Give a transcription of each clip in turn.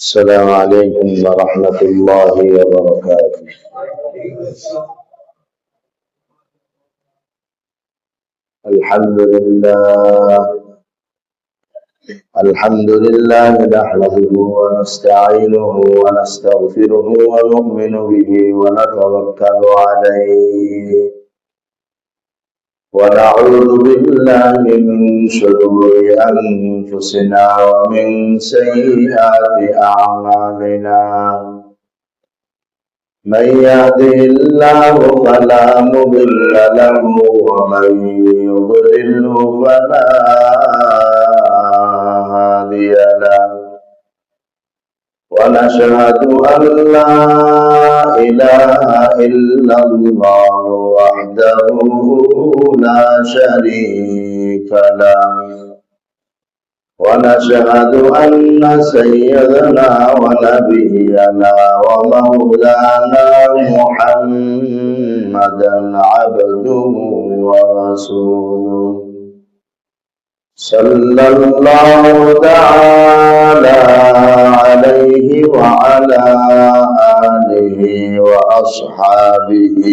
السلام عليكم ورحمة الله وبركاته. الحمد لله نحمده ونستعينه ونستغفره ونؤمن به ونتوكل عليه ونعوذ بالله من شرور أنفسنا ومن سيئات أعمالنا. من يهده الله فلا مضل له ومن يضلله فلا هادي له. ونشهد أن لا إله إلا الله وحده لا شريك له. ونشهد أن سيدنا ونبينا ومولانا محمدا عبده ورسوله صلى الله تعالى عليه وعلى آله وأصحابه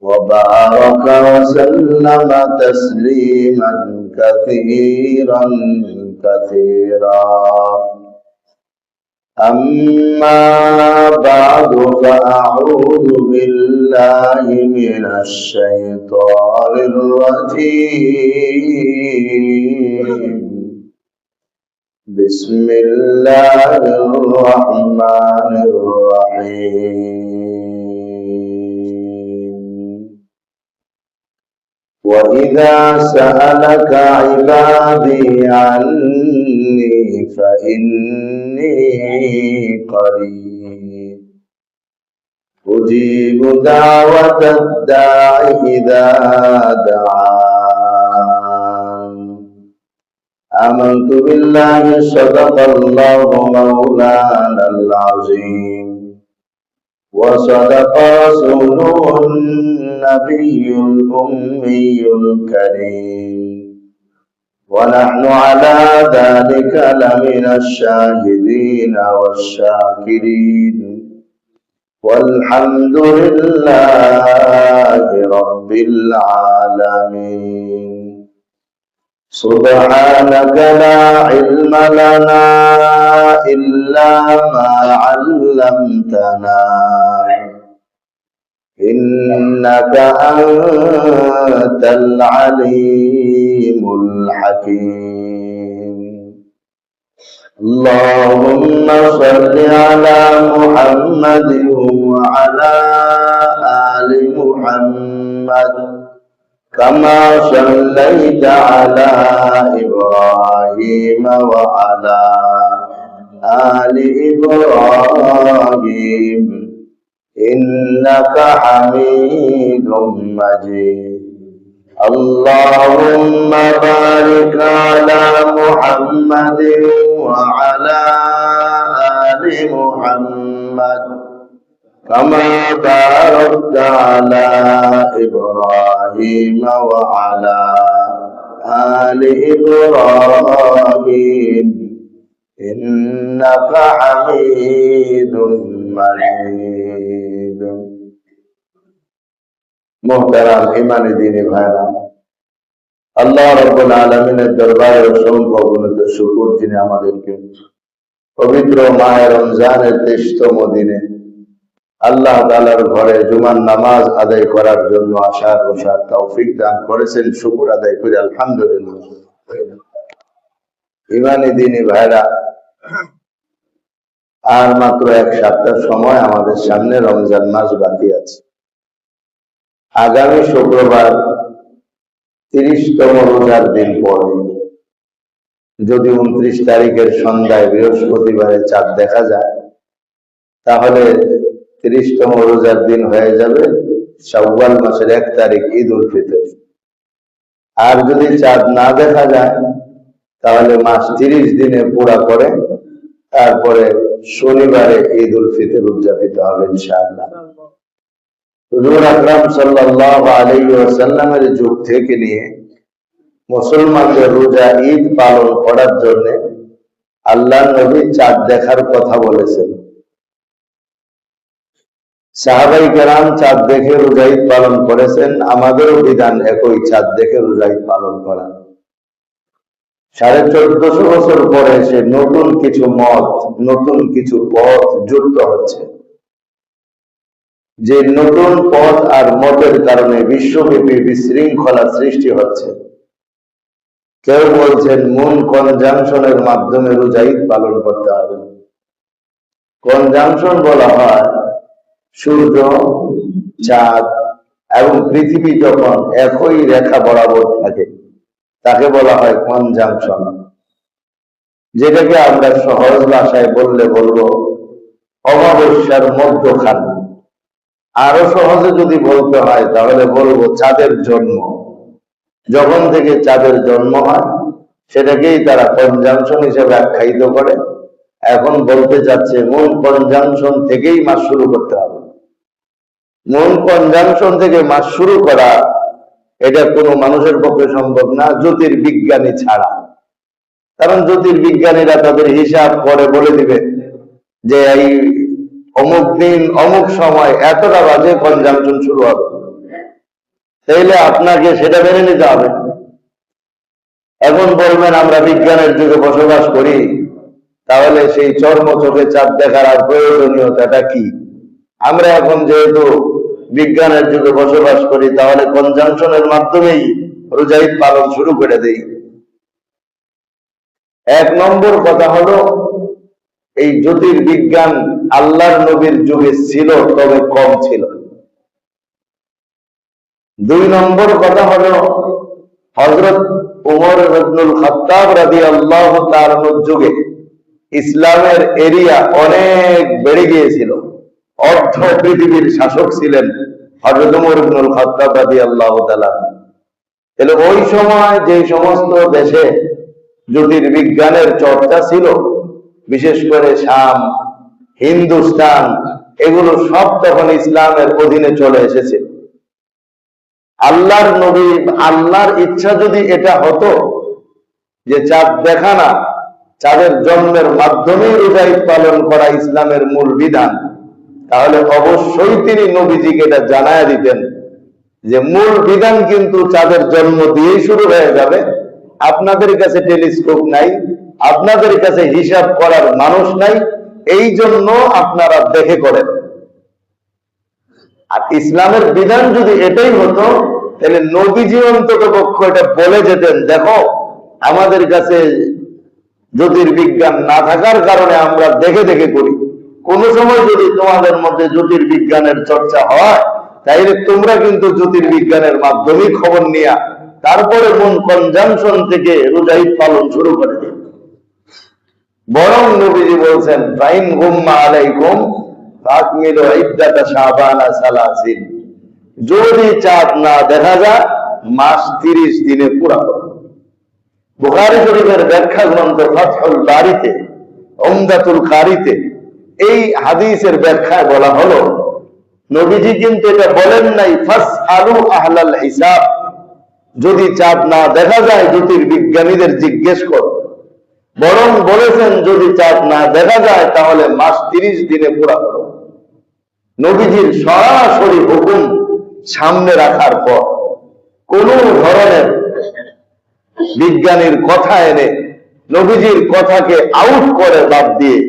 وبارك وسلم تسليما كثيرا كثيرا. أما بعد فأعوذ بالله من الشيطان الرجيم. بسم الله الرحمن الرحيم. وإذا سألك عبادي عني فإني قريب أجيب دعوة الداع إذا دعان. آمنت بالله صدق الله مولانا العظيم وصدق رسوله النبي الأمي الكريم. ونحن على ذلك لمن الشاهدين والشاكرين والحمد لله رب العالمين. سبحانك لا علم لنا إلا ما علمتنا إنك أنت العليم الحكيم. اللهم صل على محمد وعلى آل محمد كما صليت على إبراهيم وعلى آل إبراهيم إنك حميد مجيد. اللهم بارك على محمد وعلى آل محمد كما باركت على إبراهيم وعلى آل إبراهيم إنك حميد مجيد. মোহতারাম ইমানি দ্বীনি ভাইরা, আল্লাহ রাব্বুল আলামিনের দরবারে অসংখ্য অগণিত শুকর যিনি আমাদেরকে পবিত্র মাহে রমজানের 23তম দিনে আল্লাহ তাআলার ঘরে জুমার নামাজ আদায় করার জন্য আসার বসার তৌফিক দান করেছেন। শুকর আদায় করি আলহামদুলিল্লাহ। ইমানি দ্বীনি ভাইরা, আর মাত্র এক সপ্তাহ সময় আমাদের সামনে রমজান মাস বাকি আছে। আগামী শুক্রবার 30তম রোজার দিন পরে যদি 29 তারিখের সন্ধ্যায় বৃহস্পতিবারে চাঁদ দেখা যায় তাহলে 30তম রোজার দিন হয়ে যাবে শাওয়াল মাসের 1 তারিখ ঈদ উল ফিতর। আর যদি চাঁদ না দেখা যায় তাহলে মাস 30 দিনে পুরা করে তারপরে শনিবারে ঈদ উল ফিতর উদযাপিত হবে ইনশাআল্লাহ। হুজুর আকরাম সাল্লাল্লাহু আলাইহি ওয়াসাল্লামের যুগ থেকে নিয়ে মুসলমানদের রোজা ঈদ পালন করার জন্য আল্লাহ নবী চাঁদ দেখার কথা বলেছেন। সাহাবাই কেরাম চাঁদ দেখে রোজা ঈদ পালন করেছেন। আমাদেরও বিধান একই, চাঁদ দেখে রোজা ঈদ পালন করা। 1450 বছর পরে সে নতুন কিছু মত, নতুন কিছু পথ যুক্ত হচ্ছে। যে নতুন পথ আর মতের কারণে বিশ্বব্যাপী বিশৃঙ্খলা সৃষ্টি হচ্ছে। কেউ বলছেন মুন কনজাংশনের মাধ্যমে রোজা ঈদ পালন করতে হবে। কনজাংশন বলা হয় সূর্য, চাঁদ এবং পৃথিবী যখন একই রেখা বরাবর থাকে তাকে বলা হয় কনজাংশন, যেটাকে আমরা সহজ ভাষায় বলবো অমাবস্যার মধ্যখান। আরো সহজে যদি বলতে হয় তাহলে বলবো চাঁদের জন্ম। যখন থেকে চাঁদের জন্ম হয় সেটাকেই তারা কনজাংশন হিসেবে আখ্যায়িত করে। এখন বলতে যাচ্ছে মূল কনজাংশন থেকেই মাস শুরু করতে হবে। মূল কনজাংশন থেকে মাস শুরু করা এটা কোনো মানুষের পক্ষে সম্ভব না, জ্যোতির্বিজ্ঞানী ছাড়া। কারণ জ্যোতির্বিজ্ঞানীরা তাদের হিসাব করে বলে দিবে যে এই অমুক দিন অমুক সময় এতটা বাজে কনজাংশন শুরু হবে, তাইলে আপনাকে সেটা মেনে নিতে হবে। এখন বলবেন আমরা বিজ্ঞানের যুগে বসবাস করি, তাহলে সেই চর্ম চোখে চাঁদ দেখার আর প্রয়োজনীয়তাটা কি? আমরা এখন যেহেতু বিজ্ঞানের যুগে বসবাস করি, তাহলে কনজাংশনের মাধ্যমেই রোজা ঈদ পালন শুরু করে দেই। এক নম্বর কথা হলো এই জ্যোতির্বিজ্ঞান আল্লাহর নবীর যুগে ছিল, তবে কম ছিল। দুই নম্বর কথা হলো হযরত উমর ইবনুল খাত্তাব রাদিয়াল্লাহু তাআলার যুগে ইসলামের এরিয়া অনেক বেড়ে গিয়েছিল। অর্ধ পৃথিবীর শাসক ছিলেন হযরত উমর ইবনুল খাত্তাব রাদিয়াল্লাহু তাআলা। তাহলে ওই সময় যে সমস্ত দেশে জ্যোতির্বিজ্ঞানের চর্চা ছিল, বিশেষ করে শাম, হিন্দুস্তান, এগুলো সব তখন ইসলামের অধীনে চলে এসেছে। আল্লাহর নবী, আল্লাহর ইচ্ছা যদি এটা হতো যে চাঁদ দেখা না, চাঁদের জন্মের মাধ্যমে রোজা ঈদ পালন করা ইসলামের মূল বিধান, তাহলে অবশ্যই তিনি নবীজিকে এটা জানায় দিতেন যে মূল বিধান কিন্তু চাঁদের জন্ম দিয়েই শুরু হয়ে যাবে। আপনাদের কাছে টেলিস্কোপ নাই, আপনাদের কাছে হিসাব করার মানুষ নাই, এই জন্য আপনারা দেখে করেন। আর ইসলামের বিধান যদি এটাই হতো, তাহলে নবীজি অন্তত পক্ষ এটা বলে যেতেন, দেখো আমাদের কাছে জ্যোতির্বিজ্ঞান না থাকার কারণে আমরা দেখে দেখে করি। কোন সময় যদি তোমাদের মধ্যে জ্যোতির্বিজ্ঞানের চর্চা হয়, তাইলে তোমরা কিন্তু জ্যোতির্বিজ্ঞানের মাধ্যমে খবর নিয়া তারপরে মূল কনজাংশন থেকে রোজা ঈদ পালন শুরু করে দিন। বরং নবীজি বলছেন ফাইন গুম্মা আলাইকুম ফাকমিলু ইদ্দাতা শাবানা সালাসিন, যদি চাঁদ না দেখা যায় মাস 30 দিনে পুরা করো। বুখারী শরীফের ব্যাখ্যা গ্রন্থ ফাতহুল বারীতে, উমদাতুল কারীতে এই হাদিসের ব্যাখ্যায় বলা হলো, নবীজি কিন্তু এটা বলেন নাই ফাসআলু আহলাল হিসাব, যদি চাঁদ না দেখা যায় জ্যোতির্বিজ্ঞানীদের জিজ্ঞেস করো। বরং বলেছেন যদি চাঁদ না দেখা যায় তাহলে মাস 30 দিনে পুরা করো। নবীজির সরাসরি হুকুম সামনে রাখার পর কোন ধরনের বিজ্ঞানীর কথা এনে নবীজির কথাকে আউট করে বাদ দিয়ে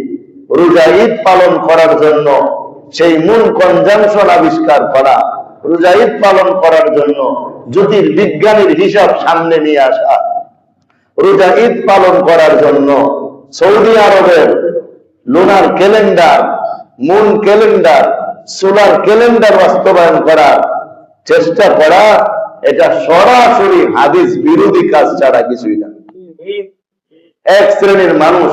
রোজা ঈদ পালন করার জন্য সেই মূল কনজাংশন আবিষ্কার করা, রোজা ঈদ পালন করার জন্য জ্যোতির্বিজ্ঞানীর হিসাব সামনে নিয়ে আসা, রোজা ঈদ পালন করার জন্য সৌদি আরবের lunar calendar, moon calendar, solar calendar বাস্তবায়ন করার চেষ্টা করা, এটা সরাসরি হাদিস বিরোধী কাজ ছাড়া কিছুই না। এক শ্রেণীর মানুষ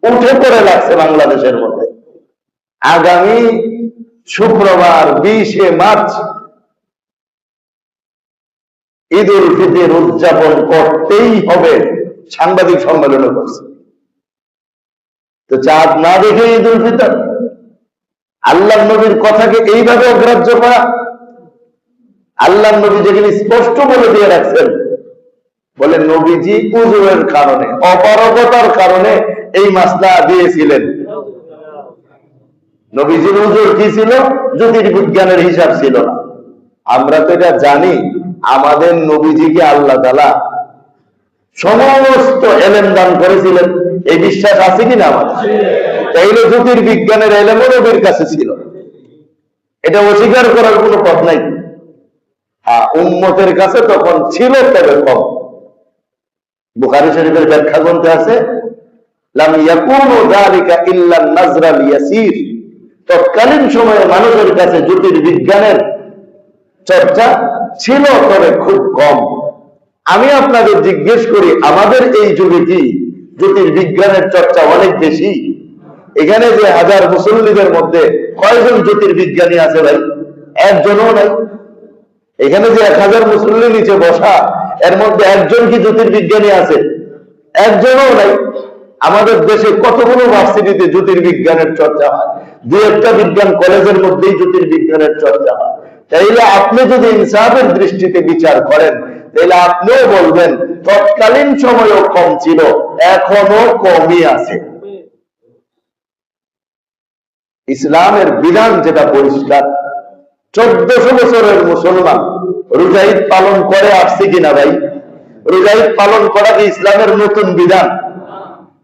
উঠে পড়ে লাগছে বাংলাদেশের মধ্যে। আগামী শুক্রবার 20 মার্চ ঈদ উল ফিতর উদযাপন করতেই হবে, সাংবাদিক সম্মেলন করছে। তো চাঁদ না দেখে ঈদ উল ফিতর, আল্লাহ নবীর কথাকে এইভাবে অগ্রাহ্য করা। আল্লাহ নবী যেখানে স্পষ্ট বলে দিয়ে রাখছেন, বলে নবীজি উযুরের কারণে, অপারগতার কারণে এই মাসলা দিয়েছিলেন। নবীজির হুজুর কি ছিল? জ্যোতির্বিজ্ঞানের হিসাব ছিল না। আমরা তো এটা জানি, আমাদের নবীজিকে আল্লাহ তাআলা সমস্ত এলেম দান করেছিলেন, এই বিশ্বাস আছে কিনা আমাদের? তাইলে জ্যোতির্বিজ্ঞানের এলেমও নবীর কাছে ছিল, এটা অস্বীকার করার কোনো পথ নাই। উম্মতের কাছে তখন ছিল, তবে কম। বুখারী শরীফের ব্যাখ্যা গ্রন্থে আছে, লাম ইয়াকুনু যালিকা ইল্লা নাজরাল ইয়াসির, তৎকালীন সময়ে মানুষের কাছে জ্যোতির্বিজ্ঞানের চর্চা ছিল, তবে খুব কম। আমি আপনাদের জিজ্ঞেস করি, আমাদের এই যুগে কি জ্যোতির্বিজ্ঞানের চর্চা অনেক বেশি? এখানে যে হাজার মুসল্লিদের মধ্যে কয়জন জ্যোতির্বিজ্ঞানী আছে ভাই? একজনও নাই। এখানে যে 1000 মুসল্লি নিচে বসা, এর মধ্যে একজন কি জ্যোতির্বিজ্ঞানী আছে? একজনও নাই। আমাদের দেশে কতগুলো ভার্সিটিতে জ্যোতির্বিজ্ঞানের চর্চা হয়, 2-1টা বিজ্ঞান কলেজের মধ্যেই জ্যোতির্বিজ্ঞানের চর্চা হয়। তাইলে আপনি যদি ইনসাফের দৃষ্টিতে বিচার করেন, তাহলে আপনিও বলবেন তৎকালীন সময়ও কম ছিল, এখনো কমই আছে। ইসলামের বিধান যেটা পরিষ্কার, 1400 বছরের মুসলমান রোজা ঈদ পালন করে আসছে কিনা ভাই? রোজা ঈদ পালন করা কি ইসলামের নতুন বিধান?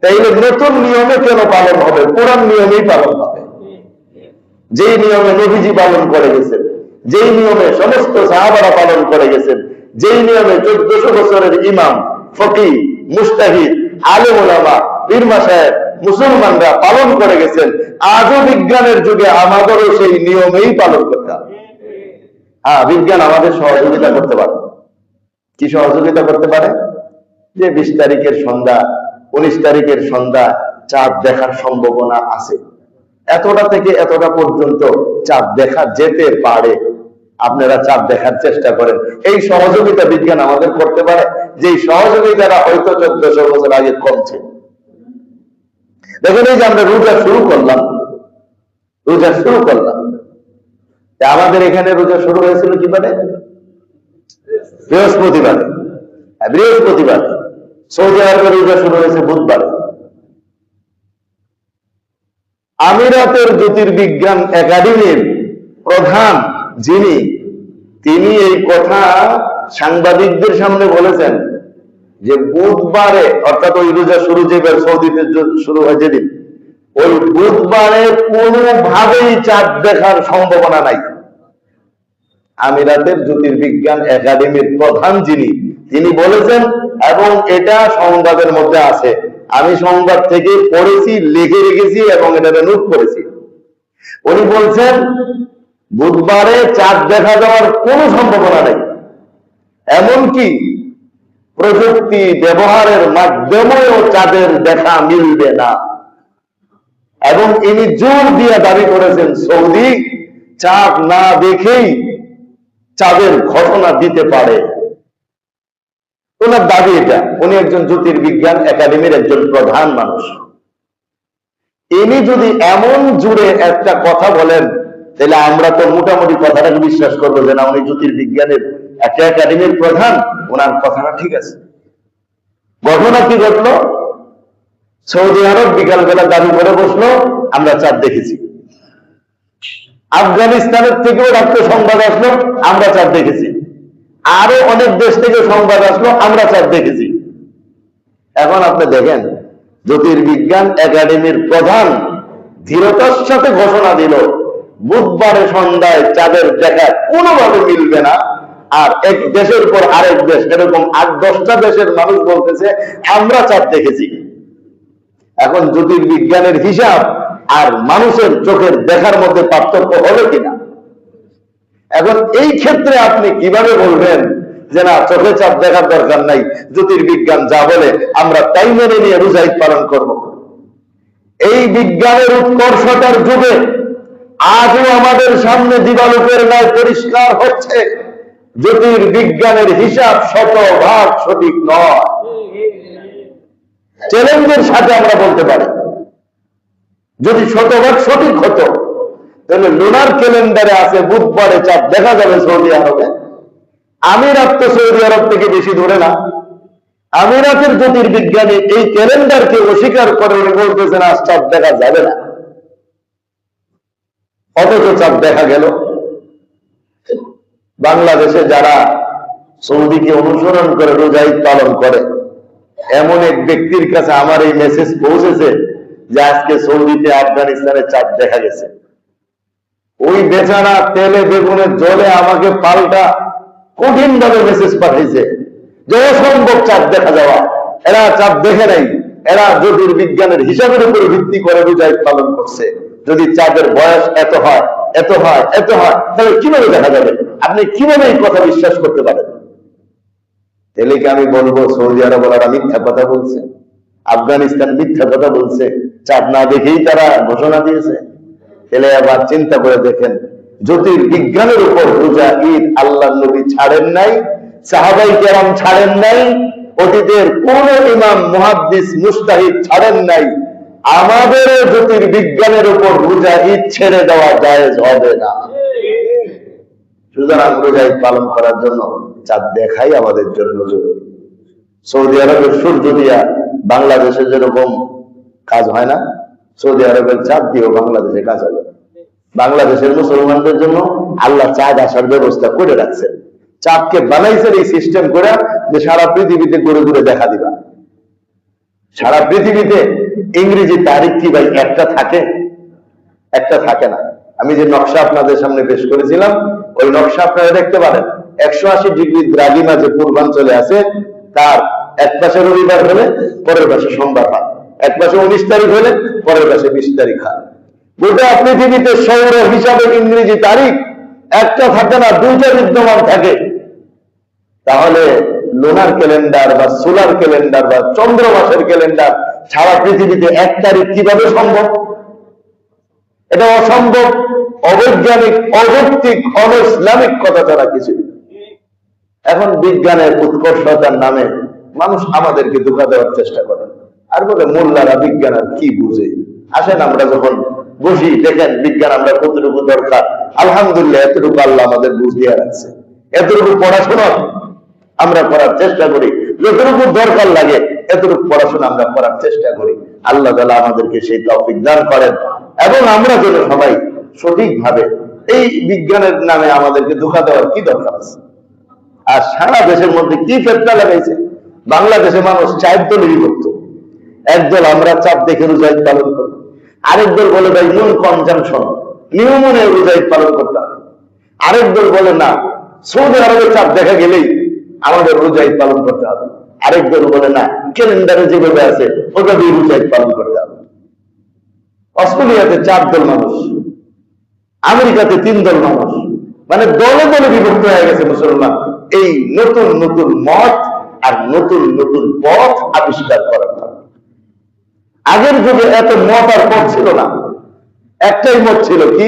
তাইলে নতুন নিয়মে কেন পালন হবে? পুরান নিয়মেই পালন হবে। যেই নিয়মে নবীজি পালন করে গেছেন, যেই নিয়মে সমস্ত সাহাবারা পালন করে গেছেন, যেই নিয়মে 1400 বছরের ইমাম, ফকিহ, মুজতাহিদ, আলেম ওলামা, পীর মাশায়েখ, মুসলমানরা পালন করে গেছেন, আজও বিজ্ঞানের যুগে আমাদেরও সেই নিয়মেই পালন করতে হবে। বিজ্ঞান আমাদের সহযোগিতা করতে পারে। কি সহযোগিতা করতে পারে? যে 20 তারিখের সন্ধ্যা, 19 তারিখের সন্ধ্যা চাঁদ দেখার সম্ভাবনা আছে, এতটা থেকে এতটা পর্যন্ত চাঁদ দেখা যেতে পারে, আপনারা চাঁদ দেখার চেষ্টা করেন। এই সহযোগিতা বিজ্ঞান আমাদের করতে পারে, যে সহযোগিতাটা হয়তো 1400 বছর আগে কমছে। দেখেন, এই যে আমরা রোজা শুরু করলাম, আমাদের এখানে রোজা শুরু হয়েছিল কি মানে? বৃহস্পতিবারে। সৌদি আরবে রোজা শুরু হয়েছে বুধবারে। আমিরাতের জ্যোতির্বিজ্ঞান একাডেমির প্রধান যিনি, তিনি এই কথা সাংবাদিকদের সামনে বলেছেন যে বুধবারে, অর্থাৎ ওই রোজা শুরু যেবার সৌদিতে শুরু হয় যেদিন, ওই বুধবারে কোনোভাবেই চাঁদ দেখার সম্ভাবনা নাই। আমিরাতের জ্যোতির্বিজ্ঞান একাডেমির প্রধান যিনি, তিনি বলেছেন, এবং এটা সংবাদের মধ্যে আছে, আমি সংবাদ থেকে পড়েছি, লিখে রেখেছি এবং এটা নোট করেছি। উনি বলছেন বুধবারে চাঁদ দেখা যাওয়ার কোনো সম্ভাবনা নেই, এমনকি প্রযুক্তি ব্যবহারের মাধ্যমেও চাঁদের দেখা মিলবে না। এবং ইনি জোর দিয়ে দাবি করেছেন সৌদি চাঁদ না দেখেই চাঁদের ঘটনা দিতে পারে। ওনার দাবি এটা। উনি একজন জ্যোতির্বিজ্ঞান একাডেমির একজন প্রধান মানুষ। ইনি যদি এমন জুড়ে একটা কথা বলেন, তাহলে আমরা তো মোটামুটি কথাটাকে বিশ্বাস করবো যে না, উনি জ্যোতির্বিজ্ঞানের একটা একাডেমির প্রধান, ওনার কথাটা ঠিক আছে। ঘটনা কি ঘটলো? সৌদি আরব বিকালবেলা দাবি করে বসলো আমরা চাঁদ দেখেছি। আফগানিস্তানের থেকেও রাত্রে সংবাদ আসলো আমরা চাঁদ দেখেছি। আরো অনেক দেশ থেকে সংবাদ আসলো আমরা চাঁদ দেখেছি। এখন আপনি দেখেন, জ্যোতির্বিজ্ঞান একাডেমির প্রধান দৃঢ়তার সাথে ঘোষণা দিল বুধবারে সন্ধ্যায় চাঁদের দেখা কোনোভাবে মিলবে না। আর এক দেশের পর আরেক দেশ, এরকম 8-10টা দেশের মানুষ বলতেছে আমরা চাঁদ দেখেছি। এখন জ্যোতির্বিজ্ঞানের হিসাব আর মানুষের চোখের দেখার মধ্যে পার্থক্য হলো কিনা? এখন এই ক্ষেত্রে আপনি কিভাবে বলবেন যে না, চোখে চাঁদ দেখার দরকার নাই, জ্যোতির্বিজ্ঞান যা বলে আমরা তাই মেনে নিয়ে রোজা ঈদ পালন করব? এই বিজ্ঞানের উৎকর্ষতার যুগে আজও আমাদের সামনে দিবালোকের ন্যায় পরিষ্কার হচ্ছে জ্যোতির্বিজ্ঞানের হিসাব 100% সঠিক নয়। চ্যালেঞ্জের সাথে আমরা বলতে পারি, যদি 100% সঠিক হতো, তাহলে লুনার ক্যালেন্ডারে আছে বুধবারে চাঁদ দেখা যাবে সৌদি আরবে। আমিরাত তো সৌদি আরব থেকে বেশি দূরে না, আমিরাতের জ্যোতির্বিজ্ঞানী এই ক্যালেন্ডারকে অস্বীকার করে বলতেছেন আজ চাঁদ দেখা যাবে না, অথচ চাঁদ দেখা গেল। বাংলাদেশে যারা সৌদিকে অনুসরণ করে রোজা ঈদ পালন করে, এমন এক ব্যক্তির কাছে আমার এই মেসেজ পৌঁছেছে যে আজকে সৌদিতে আফগানিস্তানে চাঁদ দেখা গেছে। ওই বেচারা তেলে বেগুনে জলে আমাকে পাল্টা কঠিন ভাবে মেসেজ পাঠিয়েছে যে অসম্ভব চাঁদ দেখা যাওয়া, এরা চাঁদ দেখে নাই, এরা জ্যোতির্বিজ্ঞানের হিসাবের উপর ভিত্তি করে রোজা ঈদ পালন করছে। যদি চাঁদের বয়স এত হয় এত হয় এত হয় তাহলে কিভাবে দেখা যাবে? আপনি কিভাবে এই কথা বিশ্বাস করতে পারেন? তাহলে কি আমি বলবো সৌদি আরব ওরা মিথ্যা কথা বলছে, আফগানিস্তান মিথ্যা কথা বলছে, চাঁদ না দেখেই তারা ঘোষণা দিয়েছে? তাহলে আবার চিন্তা করে দেখেন, জ্যোতির্বিজ্ঞানের উপর রোজা ঈদ আল্লাহর নবী ছাড়েন নাই, সাহাবাই কেরাম ছাড়েন নাই, অতীতের কোন ইমাম মুহাদ্দিস মুজতাহিদ ছাড়েন নাই। আমাদের জ্যোতির্বিজ্ঞানের উপর রোজা ঈদ ছেড়ে দেওয়া জায়েজ হবে না। সুতরাং রোজা ঈদ পালন করার জন্য চাঁদ দেখাই আমাদের জন্য জরুরি। সৌদি আরবের সূর্য দিয়া বাংলাদেশে যেরকম কাজ হয় না, সৌদি আরবের চাঁদ দিয়েও বাংলাদেশে কাজ হবে। বাংলাদেশের মুসলমানদের জন্য আল্লাহ চাঁদ আসার ব্যবস্থা করে রাখছেন। চাঁদকে বানাইছেন এই সিস্টেম করে যে সারা পৃথিবীতে ঘুরে ঘুরে দেখা দিবা। সারা পৃথিবীতে ইংরেজি তারিখ কি ভাই একটা থাকে? একটা থাকে না। আমি যে নকশা আপনাদের সামনে পেশ করেছিলাম, ওই নকশা আপনারা দেখতে পারেন। 180 ডিগ্রি দ্রাঘিমা যে পূর্বাঞ্চলে আছে, তার এক পাশে রবিবার হলে পরের পাশে সোমবার হয়, এক পাশে 19 তারিখ হলে পরের পাশে 20 তারিখ হয়। গোটা পৃথিবীতে সৌর হিসাবে ইংরেজি তারিখ একটা থাকে না, দুইটা বিদ্যমান থাকে। তাহলে লুনার ক্যালেন্ডার বা সোলার ক্যালেন্ডার বা চন্দ্র মাসের ক্যালেন্ডার সারা পৃথিবীতে এক তারিখ কিভাবে সম্ভব? এটা অসম্ভব, অবৈজ্ঞানিক, অযৌক্তিক, অন-ইসলামিক কথা ছাড়া কিছু। এখন বিজ্ঞানের উৎকর্ষতার নামে মানুষ আমাদেরকে ধোঁকা দেওয়ার চেষ্টা করে, আর বলে মোল্লারা বিজ্ঞান আর কি বুঝে। আসেন আমরা যখন বসি দেখেন বিজ্ঞান আমরা কতটুকু দরকার। আলহামদুলিল্লাহ এতটুকু আল্লাহ আমাদের বুঝ দিয়ে রাখছে, এতটুকু পড়াশোনা আমরা করার চেষ্টা করি, যতটুকু দরকার লাগে এতটুকু পড়াশোনা আমরা করার চেষ্টা করি। আল্লাহ তাআলা আমাদেরকে সেই তৌফিক দান করেন এবং আমরা যেন সবাই সঠিকভাবে এই বিজ্ঞানের নামে আমাদেরকে ধোঁকা দেওয়ার কি দরকার আছে? আর সারা দেশের মধ্যে কি ফেতনা লাগাইছে। বাংলাদেশে মানুষ 4 দলে বিভক্ত। একদল আমরা চাঁদ দেখে রোজা ঈদ পালন করি, আরেক দল বলে ভাই নুন কনজামশন, নিয়মনে রোজা ঈদ পালন করতে হবে। আরেক দল বলে না, সৌদি আরবে চাঁদ দেখা গেলেই আমাদের রোজা ঈদ পালন করতে হবে। আরেক দল বলে না, ক্যালেন্ডারে যেভাবে আছে ওইভাবেই রোজা ঈদ পালন করতে হবে। অস্ট্রেলিয়াতে 4 দল মানুষ, আমেরিকাতে 3 দল মানুষ, মানে দলে দলে বিভক্ত হয়ে গেছে মুসলমান এই নতুন নতুন মত আর নতুন নতুন পথ আবিষ্কার করার জন্য। আগের যুগে এত মত আর পথ ছিল না, একটাই মত ছিল, কি?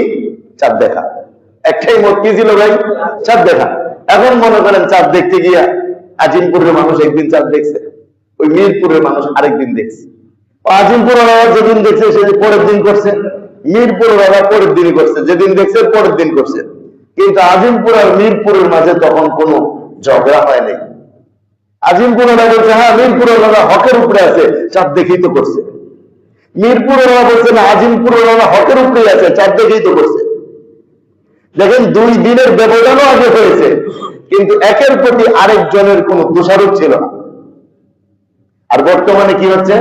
চাঁদ দেখা। একটাই মত কি ছিল ভাই? চাঁদ দেখা। এখন মনে করেন চাঁদ দেখতে গিয়া আজিমপুরের মানুষ একদিন চাঁদ দেখছে, ওই মিরপুরের মানুষ আরেকদিন দেখছে। আজিমপুরের যেদিন দেখছে সেদিন পরের দিন করছে, মিরপুরের পরের দিনই করছে, যেদিন দেখছে পরের দিন করছে। কিন্তু আজিমপুর আর মিরপুরের মাঝে তখন কোনো ঝগড়া হয়নি। আজিমপুরের বলছে হ্যাঁ মিরপুরের হকের উপরে আছে, চাঁদ দেখেই তো করছে। মিরপুরের বলছে না, আজিমপুরের হকের উপরে আছে, চাঁদ দেখেই তো করছে। দেখেন 2 দিনের ব্যবধানও আগে হয়েছে, কিন্তু একের প্রতি আরেকজনের কোনো দোষারোপ ছিল না। আর বর্তমানে কি হচ্ছে?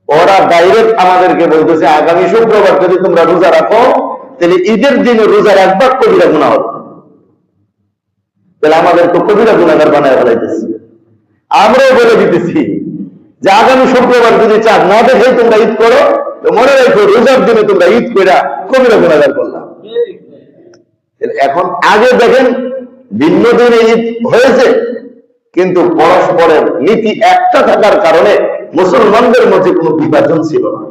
ওরা ডাইরেক্ট আমাদেরকে বলতেছে আগামী শুক্রবার যদি তোমরা রোজা রাখো তাহলে ঈদের দিনে রোজা রাখবা, কবিরা গুনাহ হবে। তাহলে আমাদের তো কবিরা গুনাহগার বানায় ফেলাইতেছে। আমরাও বলে দিতেছি যে আগামী শুক্রবার যদি চাঁদ না দেখে তোমরা ঈদ করো, তো মনে রাখো রোজার দিনে তোমরা ঈদ করে কবিরা গুনাহগার করলাম। এখন আগে দেখেন ভিন্ন দিনে ঈদ হয়েছে, কিন্তু পরস্পরের নীতি একটা থাকার কারণে মুসলমানদের মধ্যে কোনো বিভাজন ছিল না।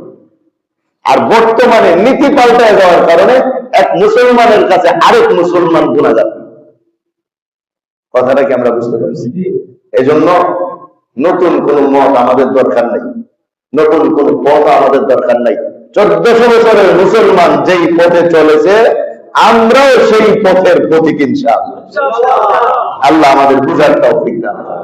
আর বর্তমানে নীতি পাল্টায় যাওয়ার কারণে এক মুসলমানের কাছে আরেক মুসলমান গুনাহগার। কথাটা কি আমরা বুঝতে পারছি? এই জন্য নতুন কোন মত আমাদের দরকার নাই, নতুন কোন পথ আমাদের দরকার নাই। 1400 বছরের মুসলমান যেই পথে চলেছে আমরাও সেই পথের পথিক ইনশাআল্লাহ। আল্লাহ আমাদের বুঝার তৌফিক দান করুন।